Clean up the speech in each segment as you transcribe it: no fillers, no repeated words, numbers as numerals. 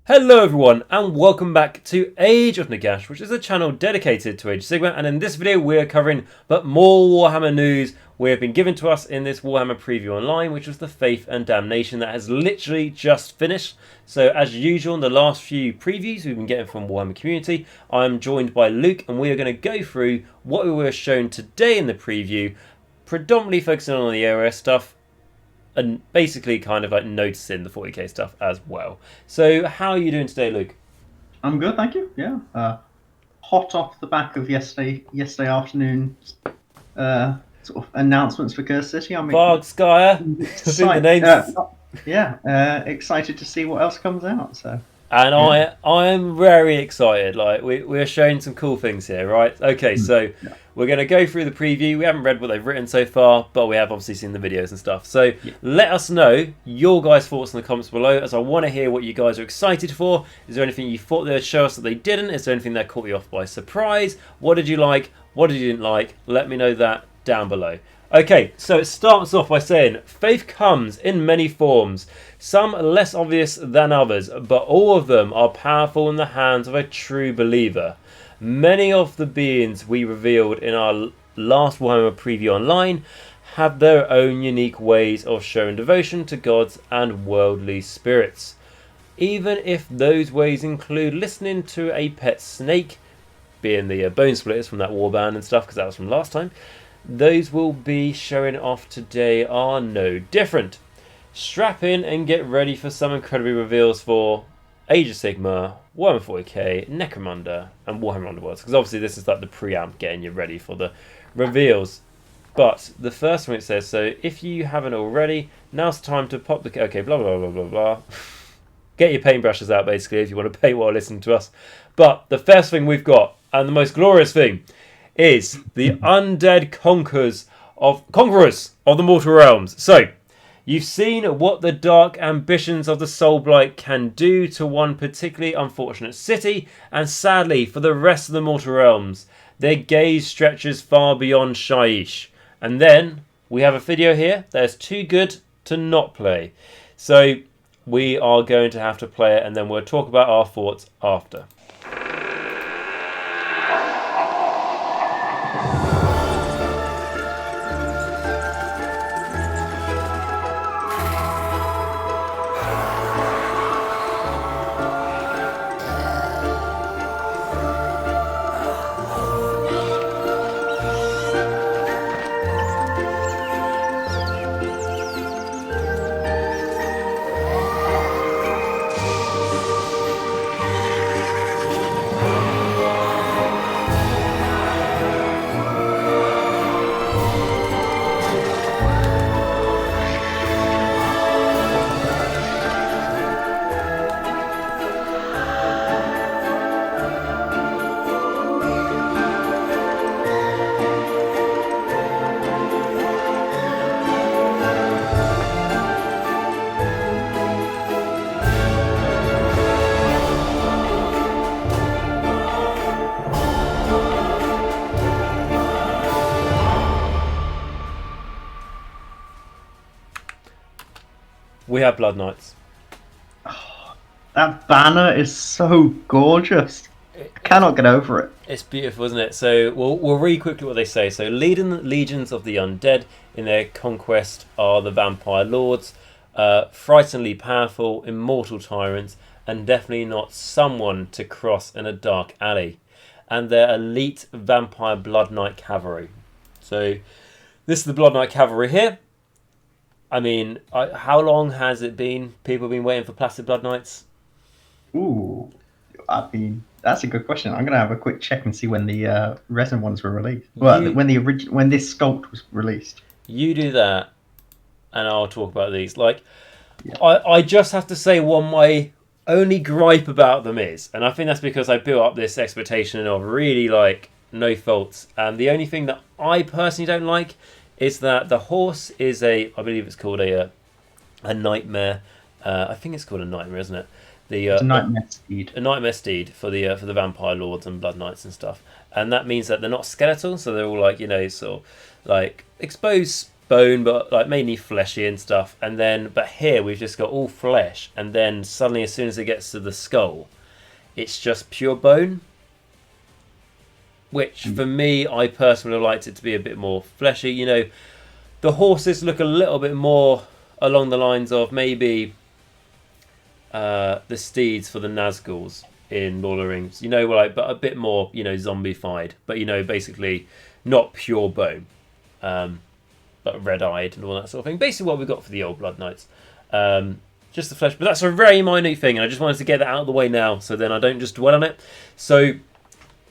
Hello everyone and welcome back to Age of Nagash, which is a channel dedicated to Age of Sigmar, and in this video we're covering but more Warhammer news we have been given to us in this Warhammer preview online, which was the Faith and Damnation that has literally just finished. So as usual in the last few previews we've been getting from Warhammer community, I'm joined by Luke and we are going to go through what we were shown today in the preview, predominantly focusing on the AOS stuff, and basically kind of like noticing the 40k stuff as well. So how are you doing today, Luke? I'm good, thank you. Yeah, hot off the back of yesterday afternoon's sort of announcements for Curse City. I'm Vargskyer, excited to see what else comes out. So, and yeah. I am very excited. Like we're showing some cool things here, right? Okay, so we're going to go through the preview. We haven't read what they've written so far, but we have obviously seen the videos and stuff. So let us know your guys' thoughts in the comments below, as I want to hear what you guys are excited for. Is there anything you thought they would show us that they didn't? Is there anything that caught you off by surprise? What did you like? What did you didn't like? Let me know that down below. Okay, so it starts off by saying, faith comes in many forms, some less obvious than others, but all of them are powerful in the hands of a true believer. Many of the beings we revealed in our last Warhammer preview online have their own unique ways of showing devotion to gods and worldly spirits. Even if those ways include listening to a pet snake, being the bone splitters from that warband and stuff, because that was from last time, those will be showing off today are no different. Strap in and get ready for some incredible reveals for Age of Sigmar, Warhammer 40k, Necromancer, and Warhammer Underworlds, because obviously this is like the preamp getting you ready for the reveals. But the first one it says, so if you haven't already, now's the time to pop the... Okay, blah, blah, blah, blah, blah. Get your paintbrushes out, basically, if you want to paint while listening to us. But the first thing we've got, and the most glorious thing, is the undead conquerors of the mortal realms. So, you've seen what the dark ambitions of the Soulblight can do to one particularly unfortunate city, and sadly for the rest of the mortal realms, their gaze stretches far beyond Shyish. And then we have a video here that is too good to not play. So we are going to have to play it, and then we'll talk about our thoughts after. We have Bloodknights. Oh, that banner is so gorgeous. I cannot get over it. It's beautiful, isn't it? So we'll read quickly what they say. So leading the legions of the undead in their conquest are the vampire lords, frighteningly powerful, immortal tyrants, and definitely not someone to cross in a dark alley. And their elite vampire blood knight cavalry. So this is the blood knight cavalry here. I mean, how long has it been? People have been waiting for plastic blood knights. Ooh, I mean, that's a good question. I'm gonna have a quick check and see when the resin ones were released. Well, when this sculpt was released. You do that, and I'll talk about these. Like, I just have to say what my only gripe about them is, and I think that's because I built up this expectation of really like no faults. And the only thing that I personally don't like is that the horse is I believe it's called a nightmare. I think it's called a nightmare, isn't it? It's a nightmare steed. A nightmare steed for the vampire lords and blood knights and stuff. And that means that they're not skeletal, so they're all like, sort of like exposed bone, but like mainly fleshy and stuff. And then, but here we've just got all flesh, and then suddenly, as soon as it gets to the skull, it's just pure bone. Which for me, I personally would have liked it to be a bit more fleshy. You know, the horses look a little bit more along the lines of maybe the steeds for the Nazguls in Lord of the Rings. You know, like, but a bit more, you know, zombified. But you know, basically not pure bone. But red-eyed and all that sort of thing. Basically what we got for the old Bloodknights. Just the flesh. But that's a very minute thing, and I just wanted to get that out of the way now, so then I don't just dwell on it. So,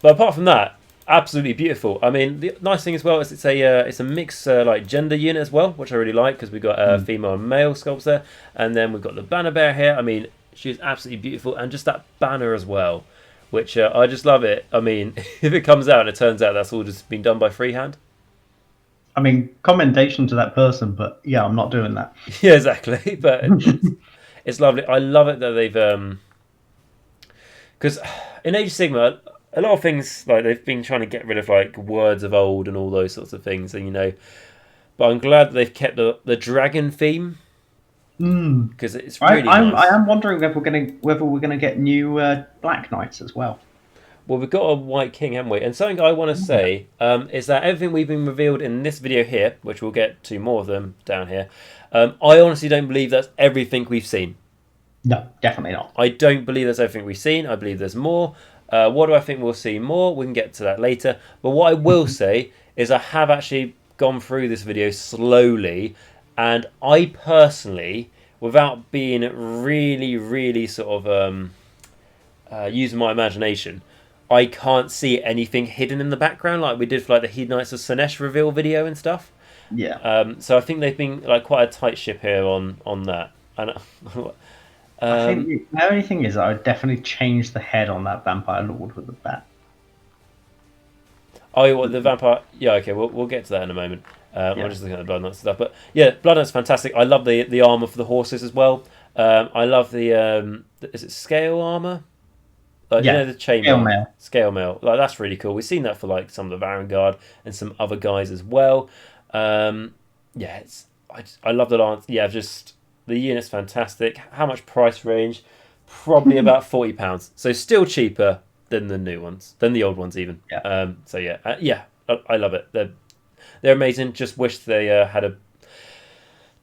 but apart from that, absolutely beautiful. I mean, the nice thing as well is it's a mixed like gender unit as well, which I really like, because we've got female and male sculpts there. And then we've got the banner bear here. I mean, she's absolutely beautiful. And just that banner as well, which I just love it. I mean, if it comes out and it turns out that's all just been done by freehand. I mean, commendation to that person, but yeah, I'm not doing that. Yeah, exactly. But it's lovely. I love it that they've because in Age of Sigmar, a lot of things like they've been trying to get rid of like words of old and all those sorts of things, and you know. But I'm glad that they've kept the dragon theme because it's really nice. I am wondering whether we're gonna get new Black Knights as well. Well, we've got a White King, haven't we? And something I want to say is that everything we've been revealed in this video here, which we'll get to more of them down here, I honestly don't believe that's everything we've seen. No, definitely not. I don't believe that's everything we've seen. I believe there's more. What do I think we'll see more? We can get to that later. But what I will say is I have actually gone through this video slowly, and I personally, without being really, really sort of using my imagination, I can't see anything hidden in the background like we did for like the Hedonites of Slaanesh reveal video and stuff. Yeah. So I think they've been like quite a tight ship here on that. And I think the only thing is I would definitely change the head on that Vampire Lord with the bat. Oh, what the vampire? Yeah, okay, we'll get to that in a moment. I'm just looking at the Bloodknights stuff, but yeah, Bloodknights fantastic. I love the armor for the horses as well. I love the is it scale armor? Like, you know, the chainmail, scale mail. Like, that's really cool. We've seen that for like some of the Varangard and some other guys as well. Yeah, I love the lance. Yeah, just the unit's fantastic. How much price range? Probably about £40. So still cheaper than the new ones, than the old ones even. Yeah. So yeah, I love it. They're amazing. Just wish they had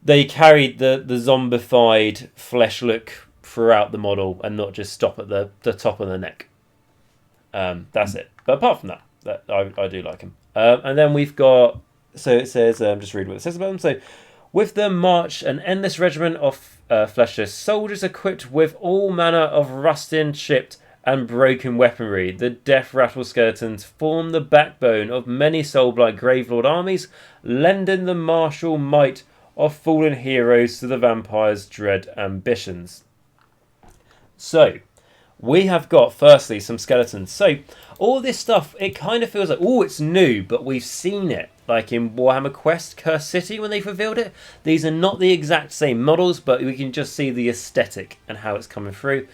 they carried the zombified flesh look throughout the model and not just stop at the top of the neck. That's it. But apart from that I do like him. And then we've got, so it says, just read what it says about them. So, with them march an endless regiment of fleshless soldiers equipped with all manner of rusting, chipped and broken weaponry. The Deathrattle Skeletons form the backbone of many Soulblight Grave Lord armies, lending the martial might of fallen heroes to the vampires' dread ambitions. So, we have got, firstly, some skeletons. So, all this stuff, it kind of feels like, oh, it's new, but we've seen it. Like in Warhammer Quest Cursed City when they've revealed it. These are not the exact same models, but we can just see the aesthetic and how it's coming through.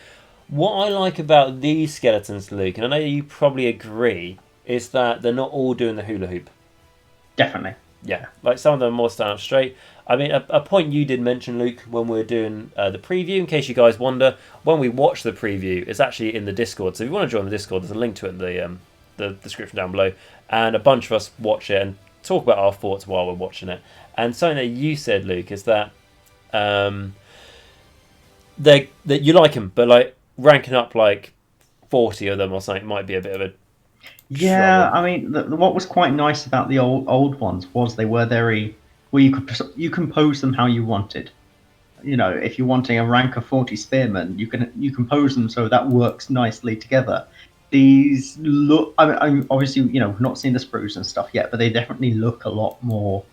What I like about these skeletons, Luke, and I know you probably agree, is that they're not all doing the hula hoop. Definitely. Yeah, like some of them are more stand up straight. I mean, a point you did mention, Luke, when we were doing the preview, in case you guys wonder, when we watch the preview, it's actually in the Discord. So if you want to join the Discord, there's a link to it in the description down below. And a bunch of us watch it and talk about our thoughts while we're watching it. And something that you said, Luke, is that that you like them, but like ranking up like 40 of them or something might be a bit of a yeah trouble. I mean what was quite nice about the old ones was they were very, well, you compose them how you wanted. You know, if you're wanting a rank of 40 spearmen, you compose them so that works nicely together. These look, I'm obviously, you know, not seen the sprues and stuff yet, but they definitely look a lot more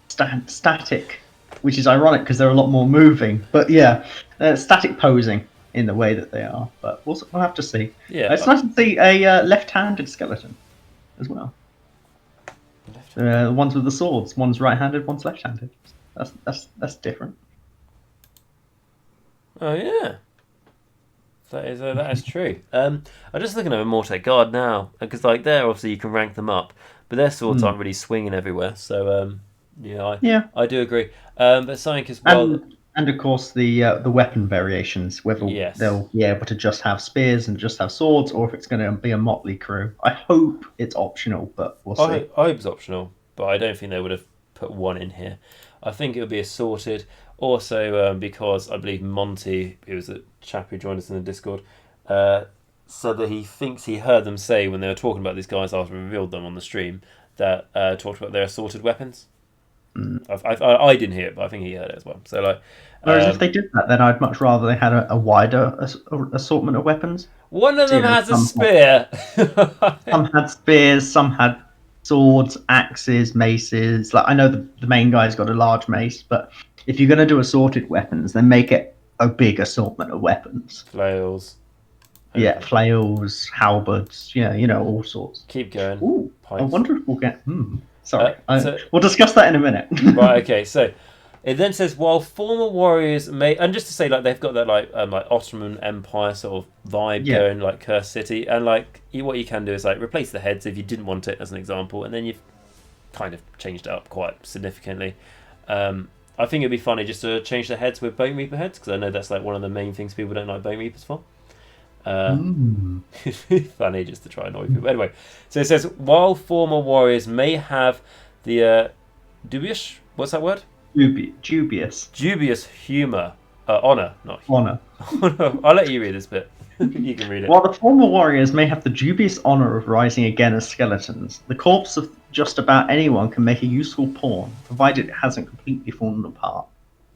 static, which is ironic because they're a lot more moving. But yeah, static posing in the way that they are. But we'll have to see. Yeah, it's nice to see a left-handed skeleton as well. The ones with the swords, one's right-handed, one's left-handed. That's different. Oh yeah. That is true. I'm just looking at Immortec Guard now, because like there, obviously you can rank them up, but their swords aren't really swinging everywhere. So Yeah, I do agree. But something as well. And of course the weapon variations, whether they'll be able to just have spears and just have swords, or if it's going to be a motley crew. I hope it's optional, but we'll see. I hope it's optional, but I don't think they would have put one in here. I think it would be assorted. Also, because I believe Monty, who was a chap who joined us in the Discord, said that he thinks he heard them say when they were talking about these guys after we revealed them on the stream that talked about their assorted weapons. I didn't hear it, but I think he heard it as well. So like, whereas if they did that, then I'd much rather they had a wider assortment of weapons. One of them has a spear. Some had spears, some had swords, axes, maces. Like I know the main guy's got a large mace, but if you're going to do assorted weapons, then make it a big assortment of weapons. Flails. Yeah, flails, halberds. Yeah, all sorts. Keep going. Ooh, I wonder if we'll get. Sorry, so, we'll discuss that in a minute. Right. Okay. So it then says while former warriors may, and just to say like they've got that like Ottoman Empire sort of vibe going, like Cursed City, and like what you can do is like replace the heads if you didn't want it as an example, and then you've kind of changed it up quite significantly. I think it'd be funny just to change the heads with Bone Reaper heads because I know that's like one of the main things people don't like Bone Reapers for. Funny just to try and annoy people. Anyway, so it says while former warriors may have the dubious, what's that word? Dubious humor, honor, not honor. I'll let you read this bit. You can read it. While the former warriors may have the dubious honor of rising again as skeletons, the corpse of just about anyone can make a useful pawn, provided it hasn't completely fallen apart.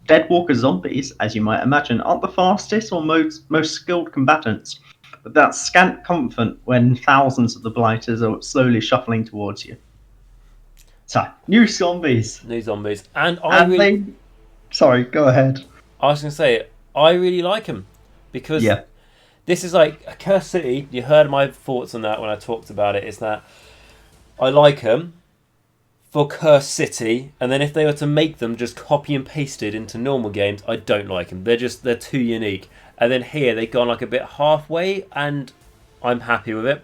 Deadwalker Zombies, as you might imagine, aren't the fastest or most skilled combatants, but that's scant comfort when thousands of the blighters are slowly shuffling towards you. So, new zombies. Sorry, go ahead. I was going to say, I really like them, because this is like a Cursed City. You heard my thoughts on that when I talked about it, is that I like them for Cursed City, and then if they were to make them just copy and pasted into normal games, I don't like them. They're too unique. And then here they've gone like a bit halfway, and I'm happy with it.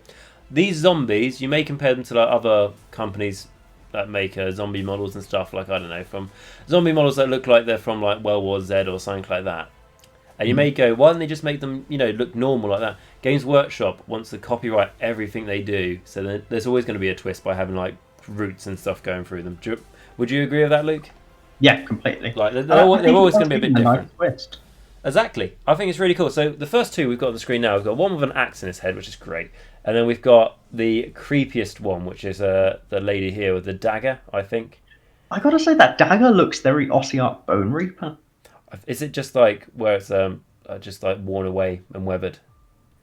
These zombies, you may compare them to like other companies that make zombie models and stuff, like I don't know, from zombie models that look like they're from like World War Z or something like that. And you may go, why don't they just make them, look normal like that? Games Workshop wants to copyright everything they do, so there's always going to be a twist by having like roots and stuff going through them. Would you agree with that, Luke? Yeah, completely. Like they're always going to be a bit different. Twist. Exactly. I think it's really cool. So the first two we've got on the screen now. We've got one with an axe in his head, which is great, and then we've got the creepiest one, which is the lady here with the dagger, I think. I gotta say that dagger looks very Ossiarch Bonereaper. Is it just like where it's just like worn away and weathered?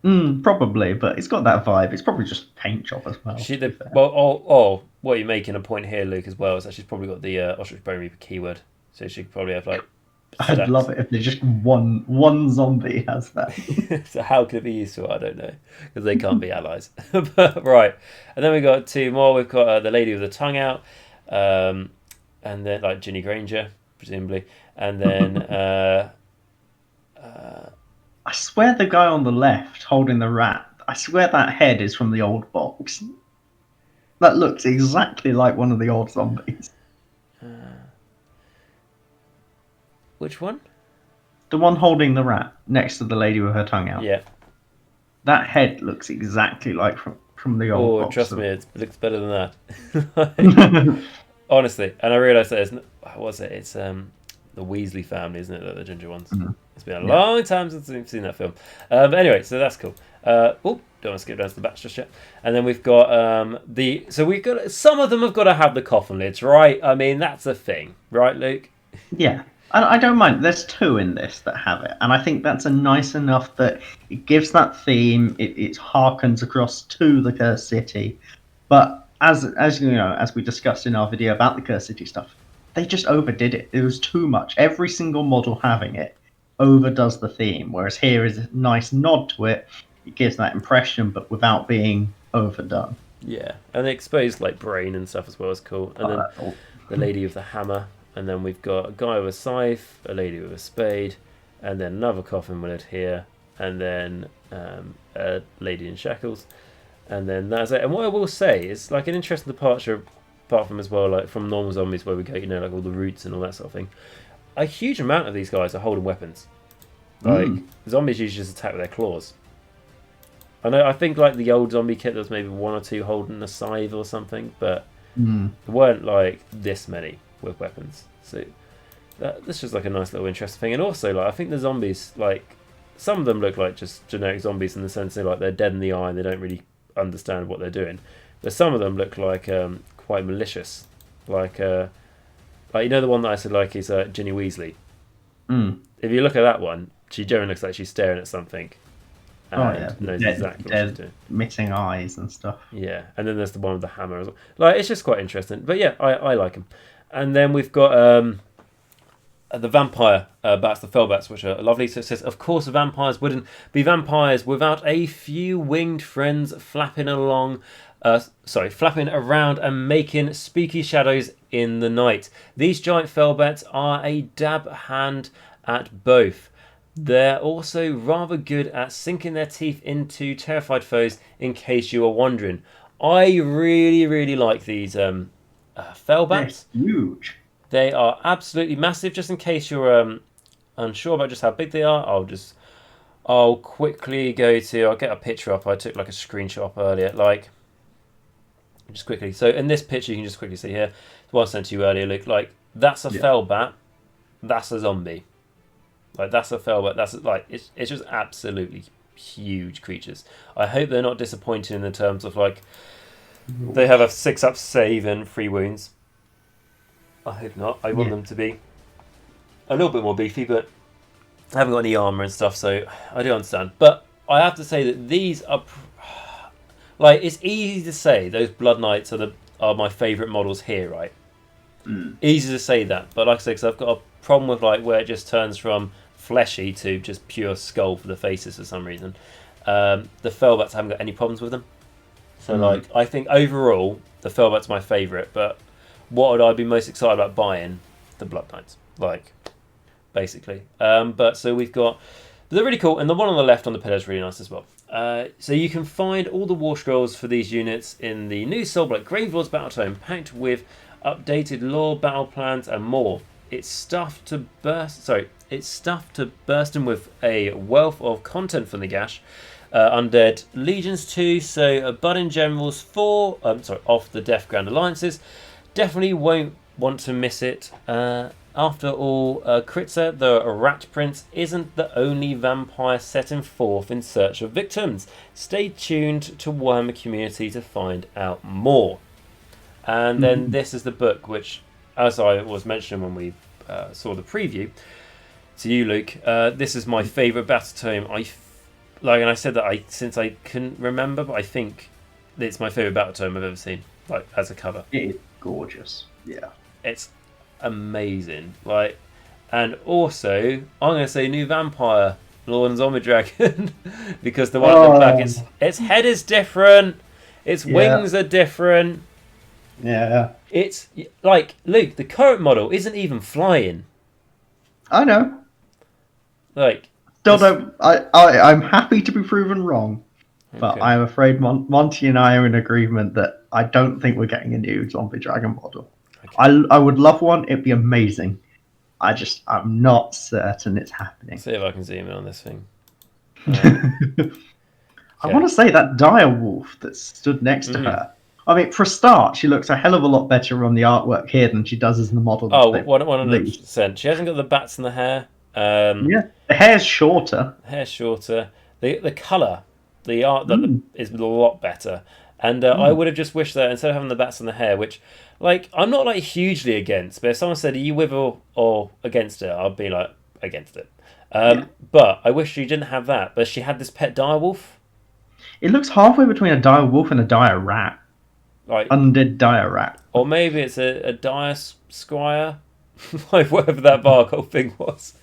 Probably, but it's got that vibe. It's probably just paint job as well. What you're making a point here, Luke, as well, is that she's probably got the Ossiarch Bonereaper keyword, so she could probably have like. I'd love it if there's just one zombie has that. So how could it be useful? I don't know, because they can't be allies. But, right, and then we've got two more. We've got the lady with the tongue out, and then like Ginny Granger, presumably, and then I swear the guy on the left holding the rat, I swear that head is from the old box. That looks exactly like one of the old zombies. Which one? The one holding the rat next to the lady with her tongue out. Yeah. That head looks exactly like from the old box. Trust me, it looks better than that. Honestly, and I realised that it's the Weasley family, isn't it? The ginger ones. Mm-hmm. It's been a long time since we've seen that film. But anyway, so that's cool. Don't want to skip down to the batch just yet. And then we've got some of them have got to have the coffin lids, right? I mean, that's a thing, right, Luke? Yeah. I don't mind. There's two in this that have it, and I think that's nice enough that it gives that theme. It harkens across to the Cursed City, but as you know, as we discussed in our video about the Cursed City stuff, they just overdid it. It was too much. Every single model having it overdoes the theme, whereas here is a nice nod to it. It gives that impression, but without being overdone. Yeah, and they exposed like brain and stuff as well as cool. And then the lady with the hammer. And then we've got a guy with a scythe, a lady with a spade, and then another coffin lid here, and then a lady in shackles, and then that's it. And what I will say is like an interesting departure apart from as well, like from normal zombies where we get, you know, like all the roots and all that sort of thing, a huge amount of these guys are holding weapons. Like, zombies usually just attack with their claws. I think like the old zombie kit, there was maybe 1 or 2 holding a scythe or something, but there weren't like this many with weapons. So that's just like a nice little interesting thing. And also, like, I think the zombies, like, some of them look like just generic zombies in the sense that like they're dead in the eye and they don't really understand what they're doing. But some of them look like quite malicious, like you know the one that I said like is Ginny Weasley. If you look at that one, she generally looks like she's staring at something. And knows exactly what she's doing. Missing eyes and stuff. Yeah, and then there's the one with the hammer as well. Like, it's just quite interesting. But yeah, I like them. And then we've got the vampire bats, the fell bats, which are lovely. So it says, of course, vampires wouldn't be vampires without a few winged friends flapping around and making spooky shadows in the night. These giant fell bats are a dab hand at both. They're also rather good at sinking their teeth into terrified foes, in case you are wondering. I really, really like these fell bats. They're huge. They are absolutely massive. Just in case you're unsure about just how big they are, I'll quickly I'll get a picture up. I took like a screenshot up earlier. Like, just quickly. So in this picture, you can just quickly see here. The one I sent to you earlier. Look, like, that's a fell bat. That's a zombie. Like, that's a fell bat. That's like, it's just absolutely huge creatures. I hope they're not disappointing in the terms of like they have a 6-up save and 3 wounds. I hope not. I want them to be a little bit more beefy, but I haven't got any armor and stuff, so I do understand. But I have to say that these are like, it's easy to say those Bloodknights are my favourite models here, right? Easy to say that, but like I said, because I've got a problem with like where it just turns from fleshy to just pure skull for the faces for some reason. The Fellbats haven't got any problems with them. So like, I think overall the Fellbat's my favourite, but what would I be most excited about buying? The Bloodknights, like, basically. But so we've got, they're really cool, and the one on the left on the pillar is really nice as well. So you can find all the war scrolls for these units in the new Soulblight Grave Lords Battletome, packed with updated lore, battle plans, and more. It's stuffed to bursting with a wealth of content for Nagash, Undead Legions 2, so Budding Generals 4, off the Death Grand Alliances. Definitely won't want to miss it. After all, Kritza, the Rat Prince, isn't the only vampire setting forth in search of victims. Stay tuned to Warhammer Community to find out more. And then this is the book, which, as I was mentioning when we saw the preview to you, Luke, this is my favourite Battletome. And I said that since I couldn't remember, but I think it's my favourite Battletome I've ever seen, like, as a cover. It is gorgeous. Yeah, it's amazing. Like, and also I'm going to say new vampire Lord and Zombie Dragon because the one at the back, its head is different, its wings are different. Yeah, it's like, Luke, the current model isn't even flying. I know. Like, I'm happy to be proven wrong, but I'm afraid Monty and I are in agreement that I don't think we're getting a new Zombie Dragon model. Okay. I would love one. It'd be amazing. I'm not certain it's happening. See if I can zoom in on this thing. I want to say that dire wolf that stood next to her. I mean, for a start, she looks a hell of a lot better on the artwork here than she does as in the model. 100%. She hasn't got the bats in the hair. The hair's shorter. The colour, the art is a lot better. And I would have just wished that instead of having the bats in the hair, which, like, I'm not like hugely against, but if someone said, are you with or against it, I'd be like, against it. But I wish she didn't have that. But she had this pet direwolf. It looks halfway between a direwolf and a dire rat. Like, undead dire rat. Or maybe it's a dire squire. Like, whatever that Barcode thing was.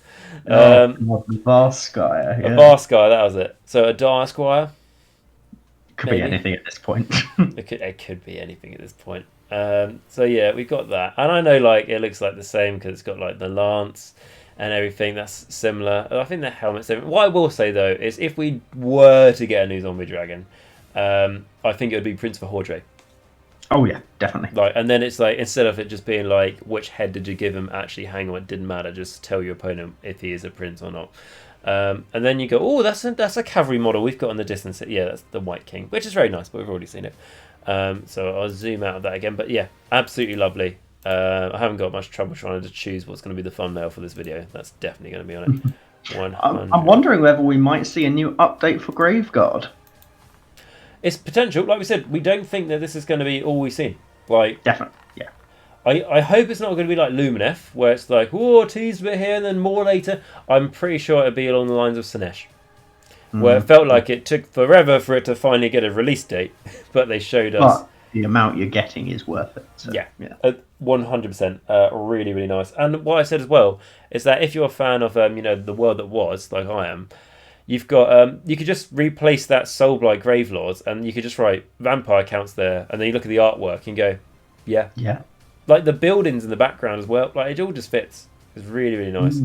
Varskyre. A Varskyre, that was it. So a dire squire. Could be anything at this point. It could be anything at this point. So yeah, we got that, and I know like it looks like the same because it's got like the lance and everything. That's similar. I think the helmet's different. What I will say though is, if we were to get a new Zombie Dragon, I think it would be Prince Vahordre. Oh yeah, definitely. Like, and then it's like, instead of it just being like, which head did you give him? Actually, hang on, it didn't matter. Just tell your opponent if he is a prince or not. And then you go, oh, that's a cavalry model we've got on the distance. Yeah, that's the White King, which is very nice, but we've already seen it. So I'll zoom out of that again. But yeah, absolutely lovely. I haven't got much trouble trying to choose what's going to be the thumbnail for this video. That's definitely going to be on it. 100. I'm wondering whether we might see a new update for Graveguard. It's potential. Like we said, we don't think that this is going to be all we've seen. Like, definitely, yeah. I hope it's not going to be like Lumineth, where it's like, whoa, tease a bit here and then more later. I'm pretty sure it'll be along the lines of Sinesh, where it felt like it took forever for it to finally get a release date, but they showed us. But the amount you're getting is worth it. So, yeah. 100%. Really, really nice. And what I said as well is that if you're a fan of the world that was, like I am, you've got you could just replace that Soulblight Grave Lords, and you could just write vampire counts there, and then you look at the artwork and go, yeah. Like the buildings in the background as well, like it all just fits. It's really, really nice.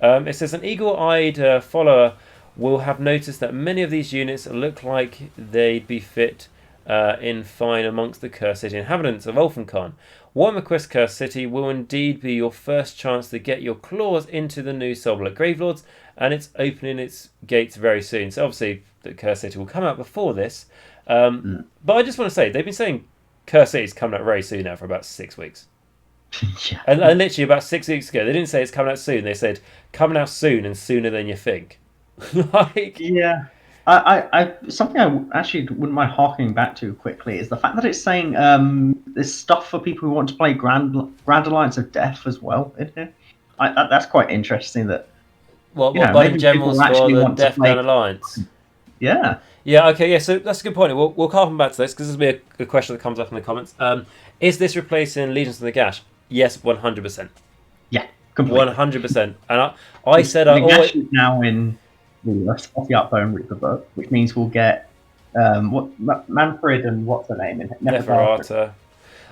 It says an eagle-eyed follower will have noticed that many of these units look like they'd be fit in fine amongst the Cursed City inhabitants of Ulfenkhan. Warhammer Quest Cursed City will indeed be your first chance to get your claws into the new Soulblight Grave Lords, and it's opening its gates very soon. So obviously the Cursed City will come out before this. But I just want to say, they've been saying Cursed City is coming out very soon now for about 6 weeks. Yeah. And literally about 6 weeks ago, they didn't say it's coming out soon. They said coming out soon and sooner than you think. Like, yeah. I something I actually wouldn't mind harking back to quickly is the fact that it's saying there's stuff for people who want to play Grand Alliance of Death as well in here. That's quite interesting. That buying generals for the Death Grand Alliance. Yeah. Yeah. Okay. Yeah. So that's a good point. We'll come back to this because this will be a question that comes up in the comments. Is this replacing Legions of Nagash? Yes, 100%. Yeah, completely. 100%. And I said Nagash is now in the Ossiarch Bonereapers book, which means we'll get Manfred and what's her name in Neferata.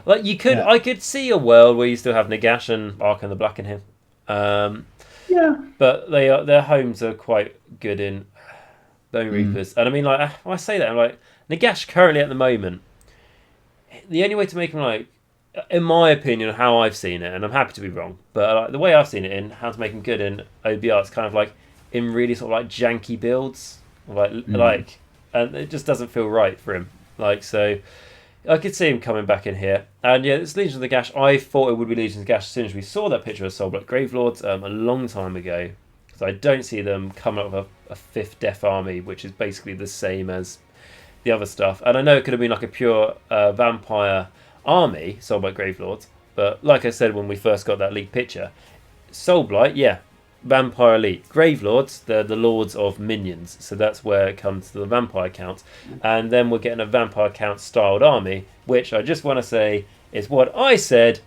Like I could see a world where you still have Nagash and Ark and the Black in here. But their homes are quite good in Bonereapers. And I mean, like, when I say that, I'm like, Nagash currently at the moment, the only way to make him, like, in my opinion, how I've seen it, and I'm happy to be wrong, but like, the way I've seen it in how to make him good in OBR, it's kind of like in really sort of like janky builds, like, and it just doesn't feel right for him. Like, so I could see him coming back in here. And yeah, it's Legions of Nagash. I thought it would be Legions of Nagash as soon as we saw that picture of Soulblight Grave Lords a long time ago. So I don't see them coming up with a fifth Death Army, which is basically the same as the other stuff. And I know it could have been like a pure vampire army, Soulblight Grave Lords, but like I said when we first got that leaked picture, Soulblight, yeah, vampire elite. Grave Lords, they're the lords of minions, so that's where it comes to the vampire count. And then we're getting a vampire count styled army, which I just want to say is what I said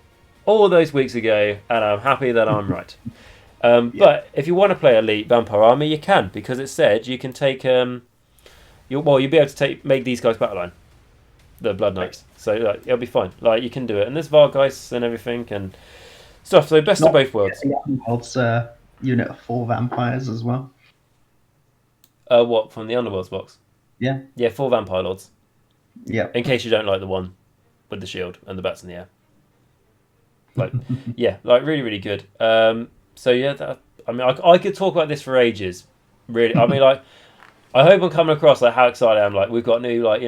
all those weeks ago, and I'm happy that I'm right. But if you want to play elite vampire army, you can, because it said you can take you'll be able to make these guys battle line, the Bloodknights. So like, it'll be fine. Like, you can do it, and there's Vargheists and everything and stuff. So best of both worlds. Underworlds unit of 4 vampires as well. What, from the Underworlds box? Yeah. Yeah, 4 vampire lords. Yeah. In case you don't like the one with the shield and the bats in the air. Like, yeah, like really, really good. So yeah, I mean, I could talk about this for ages. Really, I mean, like, I hope I'm coming across like how excited I am. Like, we've got new, like,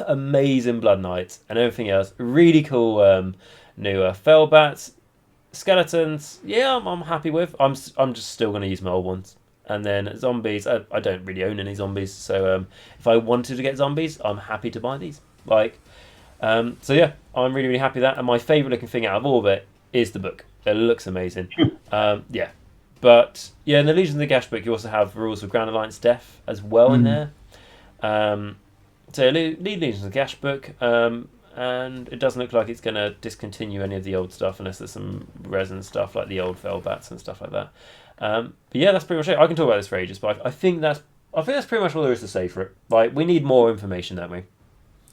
amazing Bloodknights and everything else. Really cool new Felbats, skeletons. Yeah, I'm happy with. I'm just still going to use my old ones. And then zombies. I don't really own any zombies, so if I wanted to get zombies, I'm happy to buy these. Like, so yeah, I'm really, really happy with that. And my favourite looking thing out of all of it is the book. It looks amazing. Yeah. But yeah, in the Legions of Nagash book, you also have rules for Grand Alliance Death as well in there. So lead Legions of Nagash book, and it doesn't look like it's going to discontinue any of the old stuff unless there's some resin stuff like the old Felbats and stuff like that. But yeah, that's pretty much it. I can talk about this for ages, but I think that's pretty much all there is to say for it. Like, we need more information, don't we?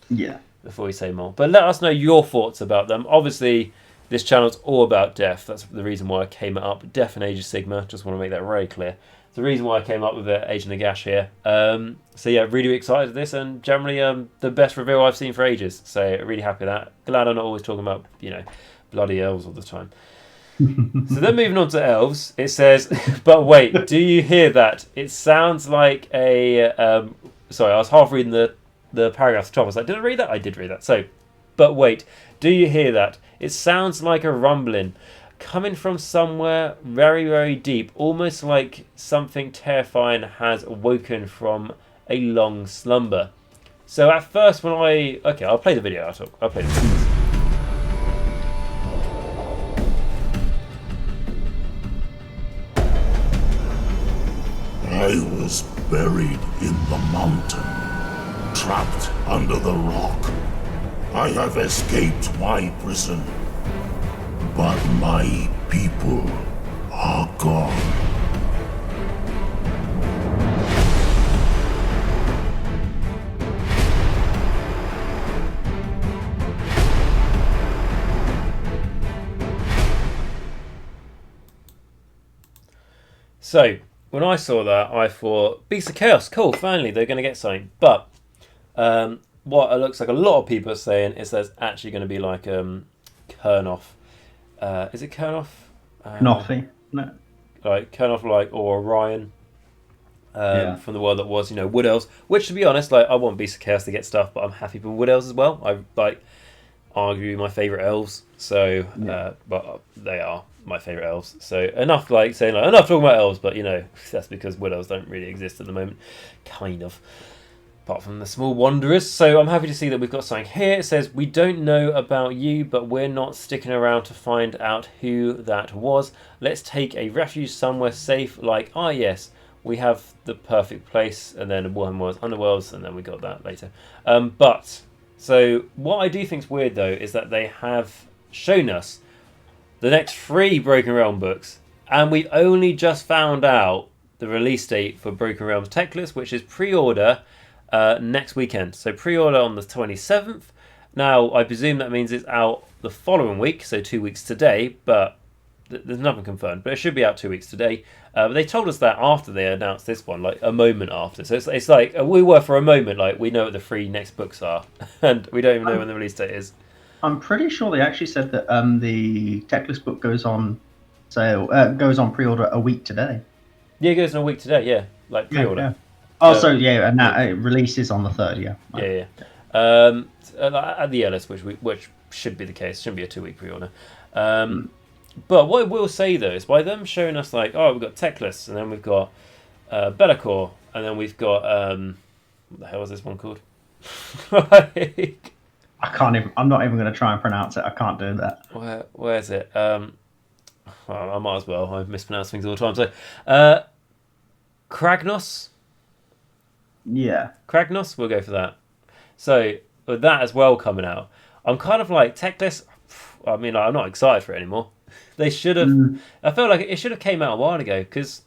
Yeah. Before we say more, but let us know your thoughts about them. Obviously, this channel's all about death. That's the reason why I came it up. Death and Age of Sigmar. Just want to make that very clear. the reason why I came up with it, Age of Nagash here. So yeah, really excited for this, and generally the best reveal I've seen for ages. So really happy with that. Glad I'm not always talking about, you know, bloody elves all the time. So then moving on to elves, it says, but wait, do you hear that? It sounds like a... sorry, I was half reading the paragraph at the top. I was like, did I read that? I did read that. So, but wait, do you hear that? It sounds like a rumbling coming from somewhere very, very deep, almost like something terrifying has awoken from a long slumber. So at first when okay, I'll play the video. I'll play the video. I was buried in the mountain, trapped under the rock. I have escaped my prison, but my people are gone. So, when I saw that, I thought, Beasts of Chaos, cool, finally, they're going to get something. But what it looks like a lot of people are saying is there's actually going to be like Kurnoth. Is it Kurnoth? Knothy, no. Like Kurnoth, like, or Orion from the world that was, you know, Wood Elves. Which, to be honest, like, I want Beasts of Chaos to get stuff, but I'm happy for Wood Elves as well. I like arguably my favourite elves, so but they are my favourite elves. So enough like saying like enough talking about elves, but you know that's because Wood Elves don't really exist at the moment, kind of. Apart from the small wanderers. So I'm happy to see that we've got something here. It says, we don't know about you, but we're not sticking around to find out who that was. Let's take a refuge somewhere safe, like, yes, we have the perfect place, and then Warhammer Underworlds, and then we got that later. So what I do think is weird, though, is that they have shown us the next 3 Broken Realm books, and we've only just found out the release date for Broken Realms Teclis, which is pre-order next weekend. So pre-order on the 27th. Now, I presume that means it's out the following week, so 2 weeks today, but there's nothing confirmed. But it should be out 2 weeks today. But they told us that after they announced this one, like a moment after. So it's like, we were for a moment, like, we know what the 3 next books are, and we don't even know when the release date is. I'm pretty sure they actually said that the Teclis book goes on sale, goes on pre-order a week today. Yeah, it goes on a week today, yeah. Like pre-order. Yeah. Oh, so yeah, and that it releases on the 3rd, yeah. Yeah. At the earliest, which should be the case, shouldn't be a 2-week pre-order. But what I will say though is by them showing us like, we've got Teclis, and then we've got Be'lakor, and then we've got what the hell is this one called? Like, I can't even. I'm not even going to try and pronounce it. I can't do that. Where is it? Well, I might as well. I mispronounce things all the time. So, Kragnos. Yeah. Kragnos, we'll go for that. So, with that as well coming out, I'm kind of like, Teclis, I mean, like, I'm not excited for it anymore. They should have, I feel like it should have came out a while ago, because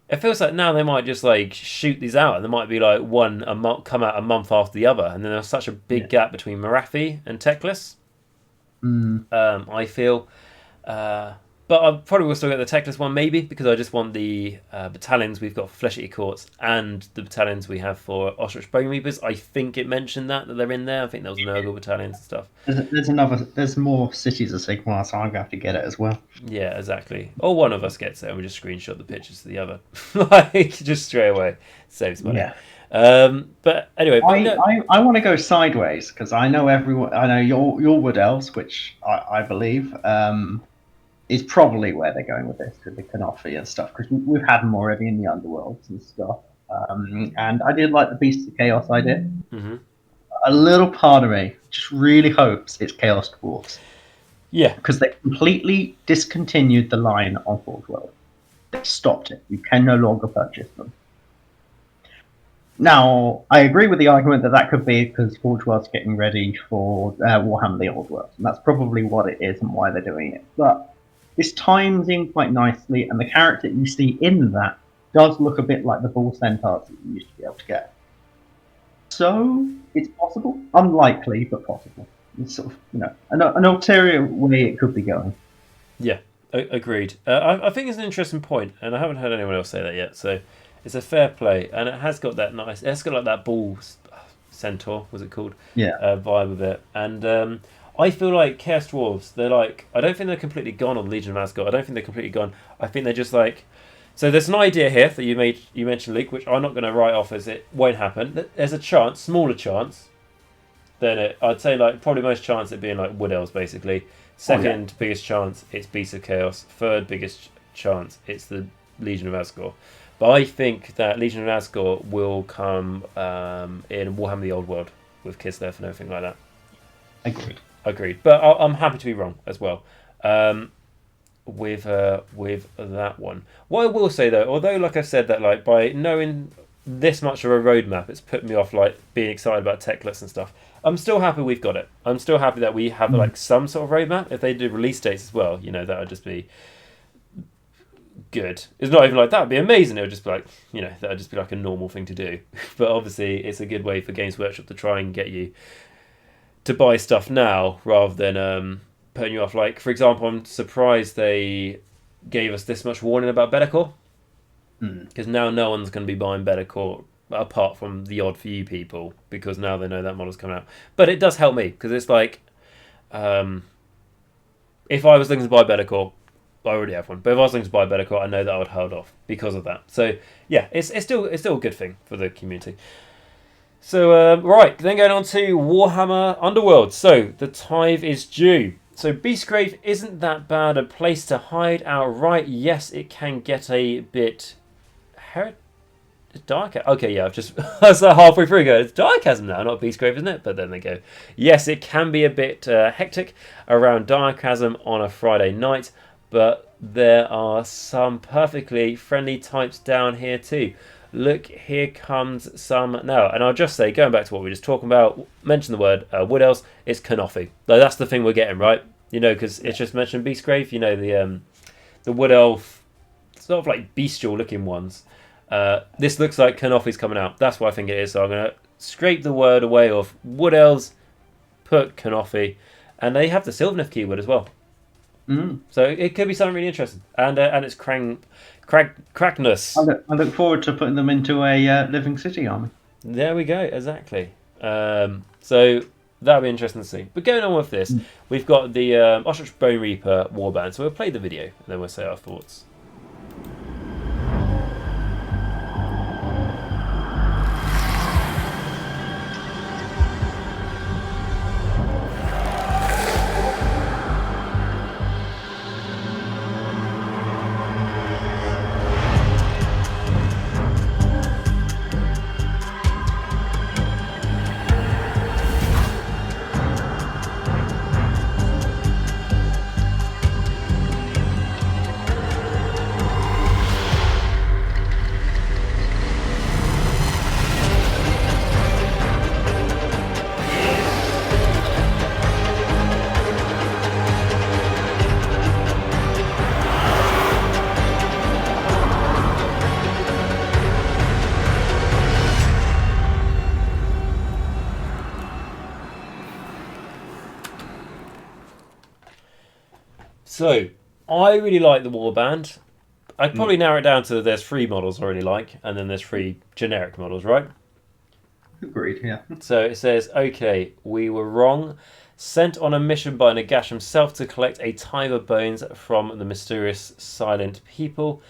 it feels like now they might just like shoot these out, and there might be like one come out a month after the other, and then there's such a big gap between Morathi and Teclis. I feel. But I probably will still get the Teclis one, maybe, because I just want the battalions we've got for Flesh Eater Courts and the battalions we have for Ossiarch Bonereapers. I think it mentioned that they're in there. I think there was Nurgle battalions and stuff. There's more cities of Sigmar, so I'm going to have to get it as well. Yeah, exactly. Or one of us gets it and we just screenshot the pictures to the other. Like, just straight away. Saves money. Yeah. But anyway, I want to go sideways, because I know everyone. I know your Wood Elves, which I believe is probably where they're going with this, with the Kanofi and stuff, because we've had them already in the Underworlds and stuff. And I did like the Beasts of Chaos idea. Mm-hmm. A little part of me just really hopes it's Chaos Dwarfs. Yeah. Because they completely discontinued the line on Forge World. They stopped it. You can no longer purchase them. Now, I agree with the argument that could be because Forge World's getting ready for Warhammer the Old World. And that's probably what it is and why they're doing it. But this times in quite nicely, and the character you see in that does look a bit like the Bull Centaurs that you used to be able to get. So, it's possible. Unlikely, but possible. It's sort of, an ulterior way it could be going. Yeah. Agreed. I think it's an interesting point, and I haven't heard anyone else say that yet. So it's a fair play, and it has got that nice. It's got like that ball centaur, was it called? Yeah. Vibe of it, and I feel like Chaos Dwarves. They're like, I don't think they're completely gone on Legion of Asgard. I don't think they're completely gone. I think they're just like. So there's an idea here that you mentioned, Luke, which I'm not going to write off as it won't happen. There's a chance, smaller chance, than I'd say like probably most chance it being like Wood Elves basically. Second biggest chance, it's Beasts of Chaos. Third biggest chance, it's the Legion of Asgore. But I think that Legion of Asgore will come in Warhammer the Old World with Kislev and everything like that. Agreed. But I'm happy to be wrong as well with that one. What I will say though, although like I said that like by knowing this much of a roadmap, it's put me off like being excited about Teclis and stuff. I'm still happy we've got it. I'm still happy that we have like some sort of roadmap. If they do release dates as well, that would just be good. It's not even like that would be amazing. It would just be like, that would just be like a normal thing to do. But obviously it's a good way for Games Workshop to try and get you to buy stuff now rather than putting you off. Like, for example, I'm surprised they gave us this much warning about Be'lakor. Because now no one's going to be buying Be'lakor apart from the odd few people, because now they know that model's coming out. But it does help me, because it's like, if I was looking to buy Be'lakor, I already have one. But if I was looking to buy Be'lakor, I know that I would hold off because of that. So yeah, it's still a good thing for the community. So right, then going on to Warhammer Underworlds. So the tithe is due. So Beastgrave isn't that bad a place to hide outright. Yes, it can get a bit dark. Okay, yeah, I've just I was halfway through going, it's Darkchasm now, not Beastgrave, isn't it? But then they go, yes, it can be a bit hectic around Darkchasm on a Friday night, but there are some perfectly friendly types down here too. Look, here comes some now. And I'll just say, going back to what we were just talking about, mention the word Wood Elves, it's Kanofi. Like, that's the thing we're getting, right? Because it's just mentioned Beastgrave, the Wood Elf, sort of like bestial looking ones. This looks like Kanofi's coming out. That's what I think it is. So I'm going to scrape the word away of Wood Elves, put Kanofi, and they have the Sylvaneth keyword as well. So it could be something really interesting. And it's Cragness. I look forward to putting them into a Living City army. There we go, exactly. So that'll be interesting to see. But going on with this, we've got the Ossiarch Bonereaper warband. So we'll play the video and then we'll say our thoughts. So, I really like the warband. I'd probably narrow it down to there's 3 models I really like, and then there's 3 generic models, right? Agreed, yeah. So it says, okay, we were wrong. Sent on a mission by Nagash himself to collect a tithe of bones from the mysterious silent people.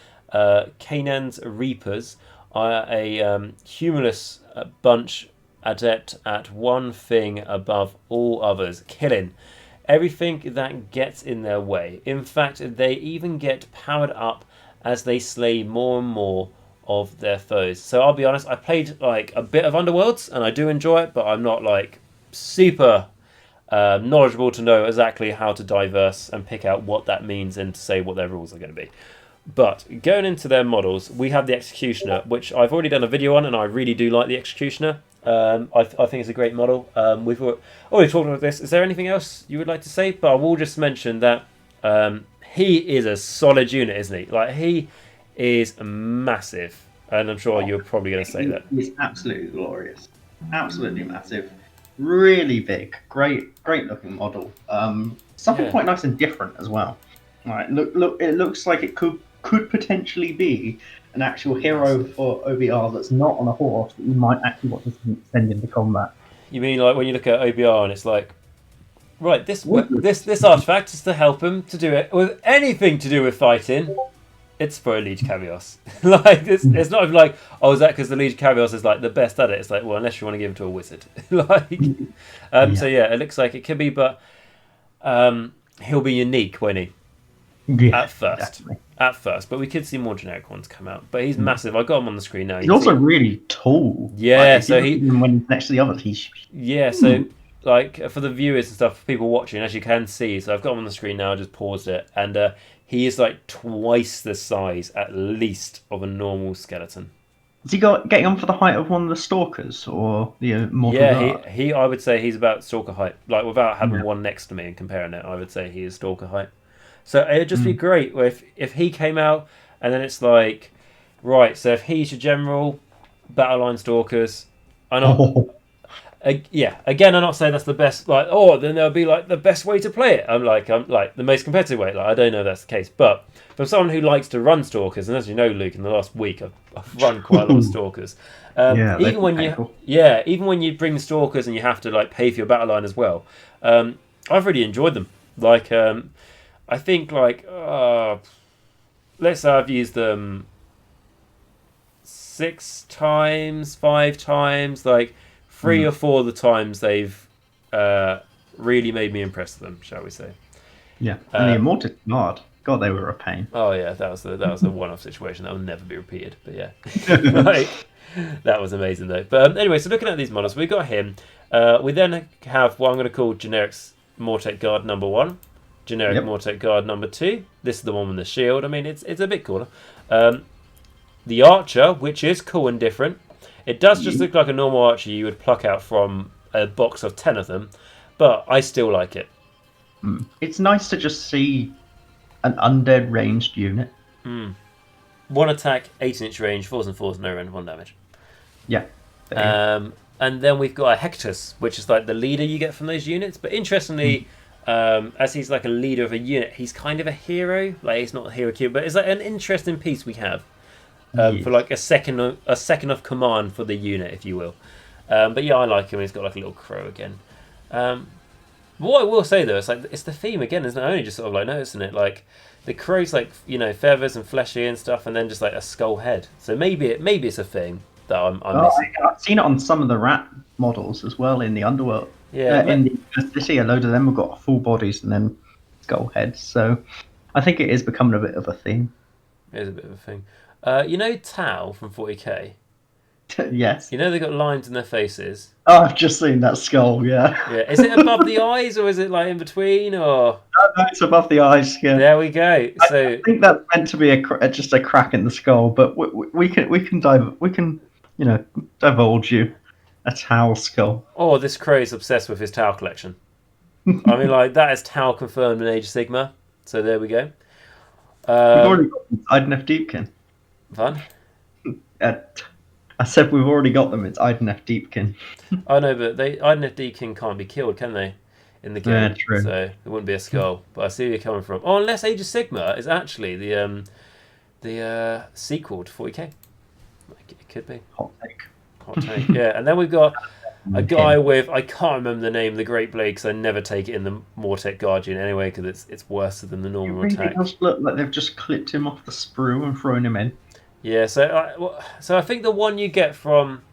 Canaan's Reapers are a humorless bunch adept at one thing above all others, killing everything that gets in their way. In fact, they even get powered up as they slay more and more of their foes. So I'll be honest, I played like a bit of Underworlds and I do enjoy it, but I'm not like super knowledgeable to know exactly how to diverse and pick out what that means and to say what their rules are going to be. But going into their models, we have the Executioner, which I've already done a video on, and I really do like the Executioner. I think it's a great model. We've already talked about this. Is there anything else you would like to say? But I will just mention that he is a solid unit, isn't he? Like, he is massive, and I'm sure you're probably going to say that. He's absolutely glorious. Absolutely massive. Really big. Great looking model. Something quite nice and different as well. Right, look. It looks like it could potentially be an actual hero for OBR that's not on a horse that you might actually want to send into combat. You mean like when you look at OBR and it's like, right, this artifact is to help him to do it with anything to do with fighting. It's for a Liege Cavios. Like it's not even like, oh, is that because the Liege Cavios is like the best at it? It's like, well, unless you want to give it to a wizard. So yeah, it looks like it could be, but he'll be unique, won't he? Yeah, at first, but we could see more generic ones come out. But he's massive. I got him on the screen now. He's also really tall. Yeah, like, so when he's next to the others, he's so like for the viewers and stuff, for people watching, as you can see. So I've got him on the screen now. I just paused it, and he is like twice the size, at least, of a normal skeleton. Is he getting on for the height of one of the stalkers or the mortal? Yeah, he. I would say he's about stalker height. Like without having one next to me and comparing it, I would say he is stalker height. So it'd just be great if he came out, and then it's like, right, so if he's your general, battle line stalkers, I'm not saying that's the best, like, then there'll be like the best way to play it. I'm like the most competitive way. Like I don't know if that's the case, but from someone who likes to run stalkers, and as you know, Luke, in the last week I've run quite a lot of stalkers. Even when you bring stalkers and you have to like pay for your battle line as well, I've really enjoyed them. Like I think like let's say I've used them 6 times, 5 times, like 3 or 4 of the times they've really made me impressed with them, shall we say? Yeah, and the Immortal Guard, God, they were a pain. Oh yeah, that was a one-off situation that will never be repeated. But yeah, that was amazing though. But anyway, so looking at these models, we got him. We then have what I'm going to call generic Mortek Guard number 1. Generic Mortek Guard number 2. This is the one with the shield. I mean, it's a bit cooler. The Archer, which is cool and different. It does just look like a normal Archer you would pluck out from a box of 10 of them, but I still like it. It's nice to just see an undead ranged unit. 1 attack, 18-inch range, 4s and 4s, no rend, 1 damage. Yeah. And then we've got a Hectus, which is like the leader you get from those units. But interestingly, as he's like a leader of a unit, he's kind of a hero. Like he's not a hero cube, but it's like an interesting piece we have for like a second of command for the unit, if you will. But yeah, I like him. He's got like a little crow again. What I will say though, it's the theme again, isn't it? Only just sort of like noticing it, like the crow's like feathers and fleshy and stuff, and then just like a skull head. So maybe it's a thing that I'm missing. I've seen it on some of the rat models as well in the Underworld. Yeah, in the city, a load of them have got full bodies and then skull heads. So I think it is becoming a bit of a theme. It is a bit of a thing. Tau from 40k. Yes. They've got lines in their faces. Oh, I've just seen that skull. Yeah. Yeah. Is it above the eyes or is it like in between or? No, it's above the eyes. Yeah. There we go. So I think that's meant to be just a crack in the skull, but we can divulge you a Tau skull. Oh, this crow is obsessed with his Tau collection. I mean, like that is Tau confirmed in Age of Sigmar. So there we go. We've already got Idenef Deepkin. Fun. I said we've already got them. It's Idenef Deepkin. I know, but Idenef Deepkin can't be killed, can they? In the game, yeah, true. So it wouldn't be a skull. But I see where you're coming from. Oh, unless Age of Sigmar is actually the sequel to 40k. It could be. Hot take. Yeah, and then we've got a guy with, I can't remember the name, the Great Blade, because I never take it in the Mortek Guardian anyway, because it's worse than the normal attack. It does look like they've just clipped him off the sprue and thrown him in. Yeah, so I think the one you get from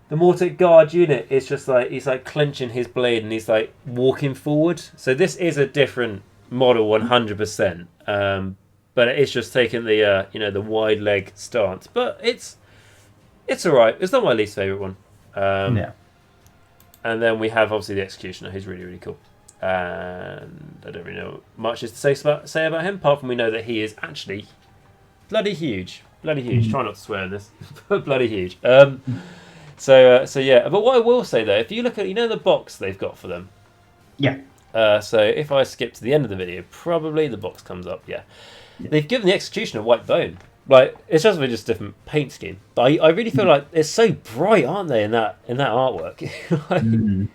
the Mortek Guard unit is just like he's like clenching his blade and he's like walking forward. So this is a different model 100%, but it's just taking the the wide leg stance. But it's alright. It's not my least favourite one. Yeah. And then we have obviously the Executioner, who's really, really cool. And I don't really know much to say about him, apart from we know that he is actually bloody huge. Bloody huge. Try not to swear in this, but bloody huge. So yeah. But what I will say though, if you look at the box they've got for them. Yeah. So if I skip to the end of the video, probably the box comes up. Yeah. They've given the Executioner white bone. Like it's just a different paint scheme, but I really feel like they're so bright, aren't they? In that artwork.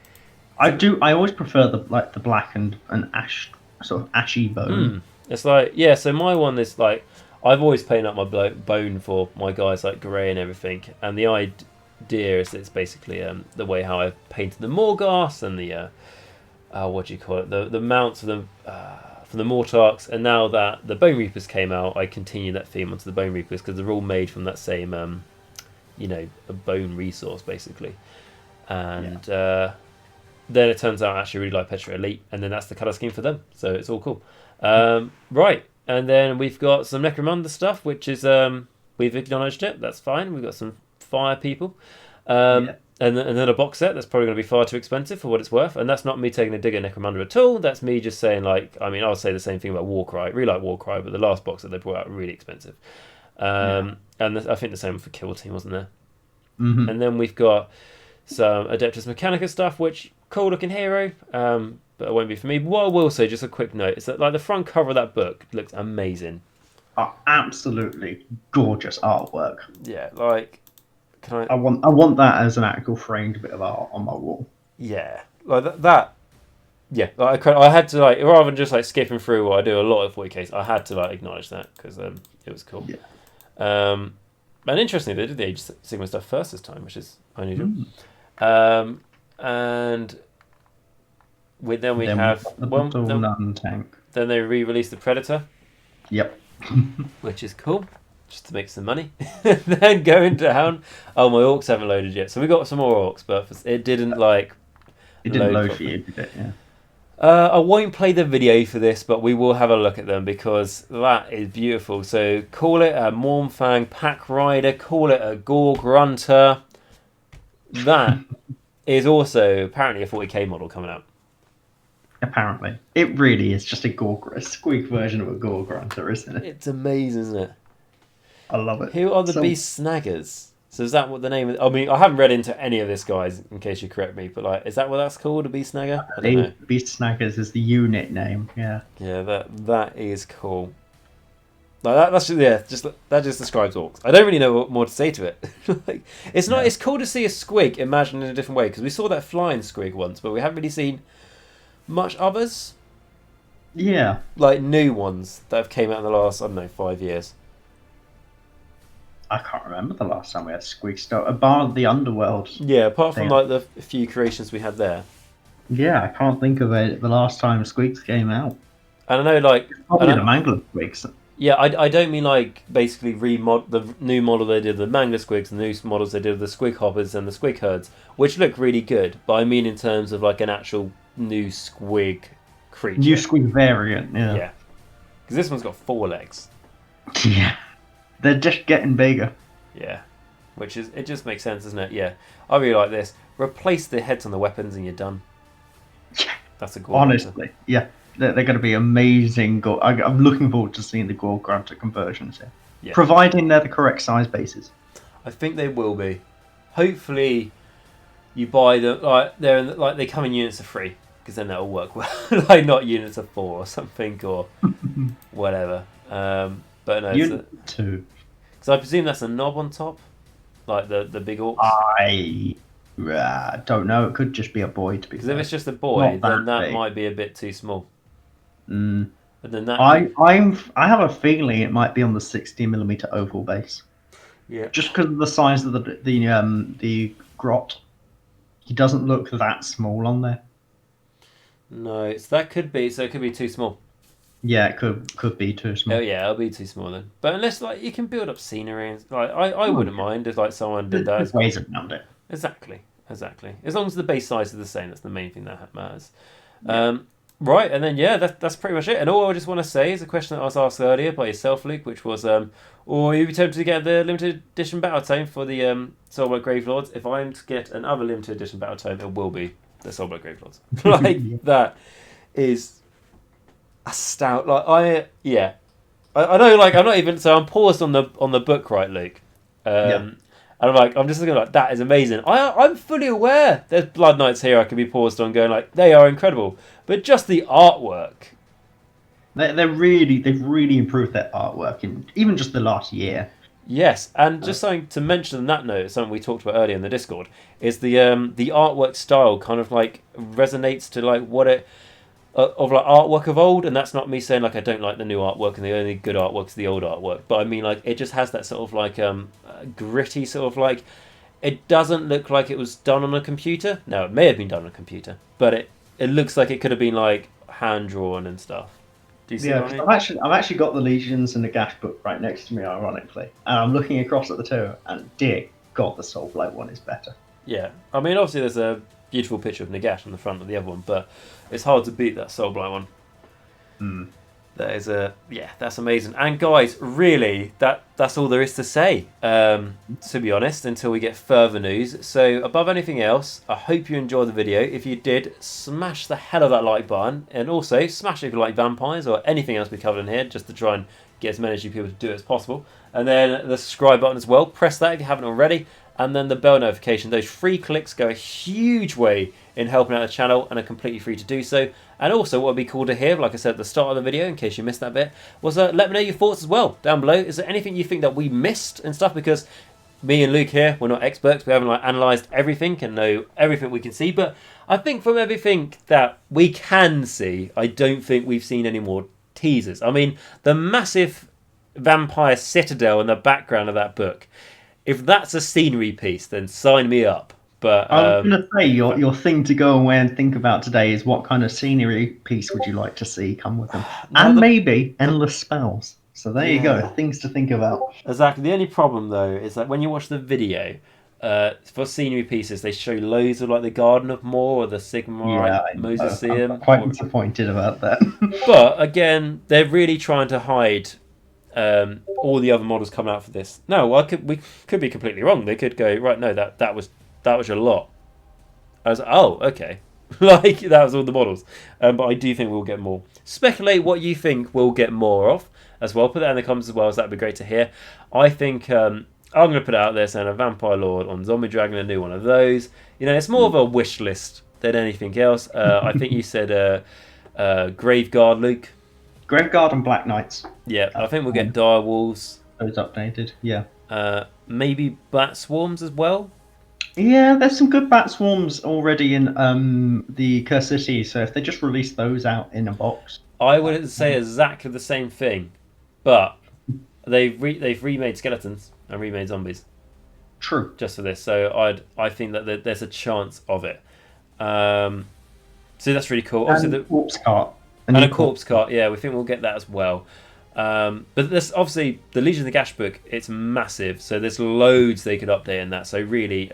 I always prefer the black and ash sort of ashy bone. It's like, yeah, so my one is like, I've always painted up my bone for my guys like grey and everything, and the idea is it's basically the way how I've painted the Morgasts and the what do you call it, the mounts for the Mortarks, and now that the Bonereapers came out, I continue that theme onto the Bonereapers because they're all made from that same a bone resource basically, and then it turns out I actually really like Petra Elite, and then that's the colour scheme for them, so it's all cool. Right, and then we've got some Necromander stuff, which is we've acknowledged it, that's fine. We've got some fire people, and then a box set that's probably going to be far too expensive for what it's worth, and that's not me taking a dig at Necromander at all. That's me just saying, like, I mean, I'll say the same thing about Warcry. I really like Warcry, but the last box that they brought out really expensive. And I think the same for Kill Team, wasn't there? Mm-hmm. And then we've got some Adeptus Mechanica stuff, which cool looking hero, but it won't be for me. What I will say, just a quick note, is that like the front cover of that book looks amazing. Absolutely gorgeous artwork. Yeah, like, I want that as an actual framed bit of art on my wall. Yeah, like that. Yeah, like I had to, like, rather than just like skipping through what I do a lot of 40Ks, I had to like acknowledge that because it was cool. Yeah. And interestingly, they did the Age of Sigmar stuff first this time, which is unusual. And then we have tank. Then they re-released the Predator. Yep. Which is cool, just to make some money. Then going down. Oh, my orcs haven't loaded yet, so we got some more orcs, but it didn't like. It didn't load for you, did it? Yeah. I won't play the video for this, but we will have a look at them because that is beautiful. So call it a Mornfang Pack Rider, call it a Gore Grunter. That is also apparently a 40k model coming out. Apparently. It really is just a squeak version of a Gore Grunter, isn't it? It's amazing, isn't it? I love it. Who are the Beast Snaggas? So is that what the name is? I mean, I haven't read into any of this, guys, in case you correct me, but like, is that what that's called, a Beast Snagga? I don't know. Beast Snaggas is the unit name, yeah. Yeah, that is cool. Like that just describes orcs. I don't really know what more to say to it. Like, it's not. Yeah. It's cool to see a squig imagined in a different way because we saw that flying squig once, but we haven't really seen much others. Yeah, like new ones that have came out in the last 5 years. I can't remember the last time we had squig stuff. Bar the Underworlds. Yeah, apart from like the few creations we had there. Yeah, I can't think of it. The last time squigs came out. And I know, like, probably the Mangler squigs. Yeah, I don't mean like basically the new model they did, the Mangler squigs, the new models they did, the squig hoppers and the squig herds, which look really good. But I mean in terms of like an actual new squig creature. New squig variant, yeah. Yeah, because this one's got 4 legs. Yeah, they're just getting bigger. Yeah, it just makes sense, doesn't it? Yeah, I really like this. Replace the heads on the weapons and you're done. Yeah, that's a gorgeous. Honestly, yeah. They're going to be amazing. I'm looking forward to seeing the Gore Grunter conversions here. Yeah. Providing they're the correct size bases. I think they will be. Hopefully, you buy them like they come in units of 3 because then that'll work well. Like not units of 4 or something or whatever. But no, unit 2. Because I presume that's a knob on top, like the big orcs. I don't know. It could just be a boy. Because if it's just a boy, then that might be a bit too small. Mm. And then I have a feeling it might be on the 60mm oval base. Yeah. Just because of the size of the grot, he doesn't look that small on there. No, so that could be. So it could be too small. Yeah, it could be too small. Oh yeah, it'll be too small then. But unless like you can build up scenery, and, like I wouldn't mind if like someone did that. There's ways around it. Exactly. As long as the base size is the same, that's the main thing that matters. Yeah. Right, and then that's pretty much it. And all I just want to say is a question that I was asked earlier by yourself, Luke, which was, or you be tempted to get the limited edition Battletome for the Soulblight Grave Lords? If I'm to get another limited edition Battletome, it will be the Soulblight Grave Lords. Like that is a stout. Like I know. Like I'm not even. So I'm paused on the book, right, Luke? And I'm just looking like, that is amazing. I'm fully aware there's Bloodknights here I could be paused on going like, they are incredible. But just the artwork. They've really improved their artwork in even just the last year. Yes, and just something to mention on that note, something we talked about earlier in the Discord, is the artwork style kind of like resonates to like what it... of like artwork of old, and that's not me saying like I don't like the new artwork and the only good artwork is the old artwork, but I mean like it just has that sort of like gritty sort of like, it doesn't look like it was done on a computer. Now it may have been done on a computer, but it looks like it could have been like hand drawn and stuff. Do you see what I mean? I've actually got the Legions and the Nagash book right next to me, ironically, and I'm looking across at the two, and dear God, the Soulblight one is better. Yeah, I mean obviously there's a beautiful picture of Nagash on the front of the other one, but it's hard to beat that Soulblight one. That is that's amazing. And guys, really, that's all there is to say, to be honest, until we get further news. So above anything else, I hope you enjoyed the video. If you did, smash the hell of that like button, and also smash it if you like vampires or anything else we covered in here, just to try and get as many of you people to do it as possible. And then the subscribe button as well. Press that if you haven't already. And then the bell notification. Those 3 clicks go a huge way in helping out the channel and are completely free to do so. And also what would be cool to hear, like I said at the start of the video, in case you missed that bit, was let me know your thoughts as well down below. Is there anything you think that we missed and stuff? Because me and Luke here, we're not experts. We haven't like analysed everything and know everything we can see. But I think from everything that we can see, I don't think we've seen any more teasers. I mean, the massive vampire citadel in the background of that book, if that's a scenery piece, then sign me up. But I was going to say, your thing to go away and think about today is what kind of scenery piece would you like to see come with them? And maybe endless spells. So there you go, things to think about. Exactly. The only problem, though, is that when you watch the video, for scenery pieces, they show loads of like the Garden of Moor or the Sigmar Mausoleum. I'm quite disappointed about that. But again, they're really trying to hide all the other models coming out for this. No, well, we could be completely wrong. They could go, right, no, that was a lot. I was like, oh, okay. Like, that was all the models. But I do think we'll get more. Speculate what you think we'll get more of as well. Put that in the comments as well, as that'd be great to hear. I think I'm going to put it out there saying a Vampire Lord on Zombie Dragon, a new one of those. You know, it's more of a wish list than anything else. I think you said Graveguard, Luke. Graveguard and Black Knights. Yeah, I think we'll get Dire Wolves. Those updated, yeah. Maybe Bat Swarms as well. Yeah, there's some good Bat Swarms already in the Curse City, so if they just release those out in a box. I would say exactly the same thing, but they've remade Skeletons and remade Zombies. True. Just for this, so I think that there's a chance of it. So that's really cool. Obviously, the Corpse Cart. And a Corpse Cart, yeah, we think we'll get that as well. But this obviously the Legion of the Nagash book, it's massive, so there's loads they could update in that. So really,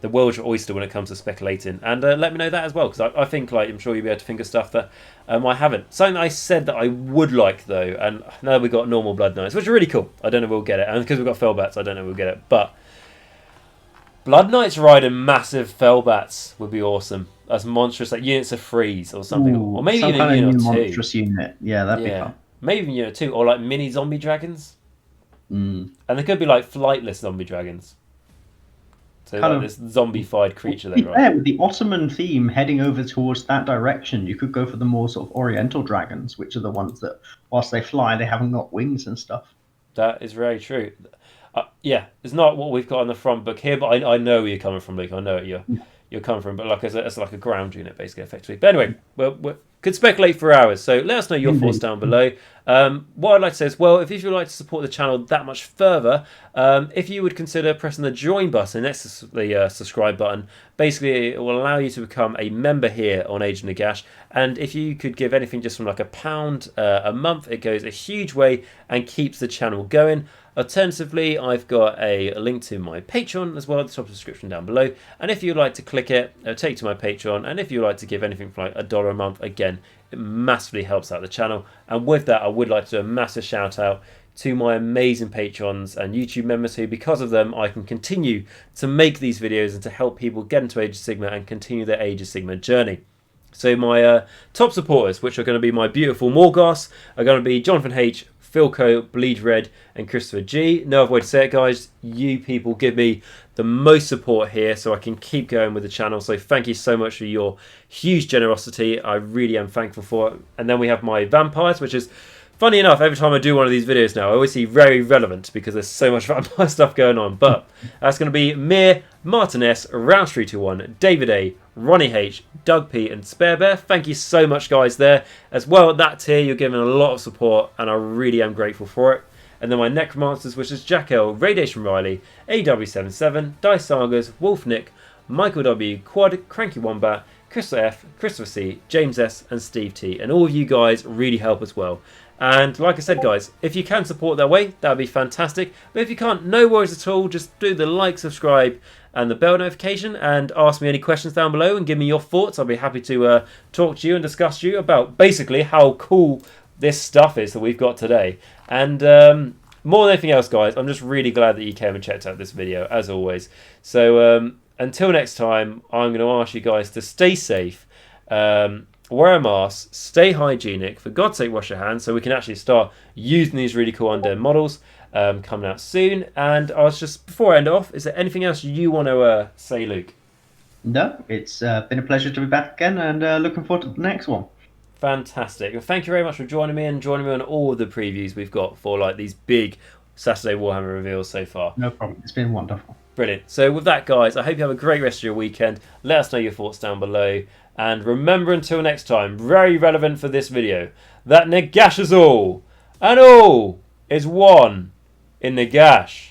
the world's your oyster when it comes to speculating. And let me know that as well, because I think like I'm sure you'll be able to think of stuff that I haven't. Something that I said that I would like though, and now we've got normal Bloodknights, which are really cool. I don't know if we'll get it, and because we've got Fellbats, I don't know if we'll get it. But Bloodknights riding massive Fellbats would be awesome. As monstrous, like units of freeze or something, or maybe even a unit or 2. Monstrous unit, yeah, that'd be fun. Maybe even unit 2, or like mini zombie dragons. And they could be like flightless zombie dragons. So like this zombified creature they ride. With the Ottoman theme heading over towards that direction, you could go for the more sort of Oriental dragons, which are the ones that, whilst they fly, they haven't got wings and stuff. That is very true. Yeah, it's not what we've got on the front book here, but I know where you're coming from, Luke. I know you're coming from, but like it's like a ground unit basically, effectively. But anyway, we could speculate for hours, so let us know your thoughts down below. What I'd like to say is, well, if you would like to support the channel that much further, if you would consider pressing the join button next to the subscribe button, basically it will allow you to become a member here on Age of Nagash, and if you could give anything just from like £1 a month, it goes a huge way and keeps the channel going. Alternatively, I've got a link to my Patreon as well at the top of the description down below. And if you'd like to click it, it'll take you to my Patreon. And if you'd like to give anything for like $1 a month, again, it massively helps out the channel. And with that, I would like to do a massive shout out to my amazing patrons and YouTube members who, because of them, I can continue to make these videos and to help people get into Age of Sigmar and continue their Age of Sigmar journey. So my top supporters, which are going to be my beautiful Morgasts, are going to be Johnathan H, Filq, Bleed Red, and Christopher G. No other way to say it, guys. You people give me the most support here so I can keep going with the channel. So thank you so much for your huge generosity. I really am thankful for it. And then we have my vampires, which is, funny enough, every time I do one of these videos now, I always see very relevant because there's so much vampire stuff going on. But that's going to be Mir, Martin S, Rounds321, David A, Ronni H, Doug P, and SpareBear. Thank you so much, guys, there. As well, at that tier, you're giving a lot of support, and I really am grateful for it. And then my Necromancers, which is Jacq.l, RadiationRiley, AW77, Dice Sagas, WolfNick, Michal W, Quad, Cranky Wombat, Crystal F, Christopher C, James S, and Steve T. And all of you guys really help as well. And like I said, guys, if you can support that way, that would be fantastic. But if you can't, no worries at all. Just do the like, subscribe, and the bell notification, and ask me any questions down below and give me your thoughts. I'll be happy to talk to you and discuss to you about basically how cool this stuff is that we've got today. And more than anything else, guys, I'm just really glad that you came and checked out this video, as always. So until next time, I'm going to ask you guys to stay safe, wear a mask, stay hygienic, for God's sake wash your hands, so we can actually start using these really cool undead models coming out soon. And I was just, before I end off, is there anything else you want to say, Luke? No, it's been a pleasure to be back again, and looking forward to the next one. Fantastic. Well, thank you very much for joining me on all of the previews we've got for like these big Saturday Warhammer reveals so far. No problem. It's been wonderful. Brilliant. So with that, guys, I hope you have a great rest of your weekend. Let us know your thoughts down below. And remember, until next time, very relevant for this video, that Nagash is all, and all is one in Nagash.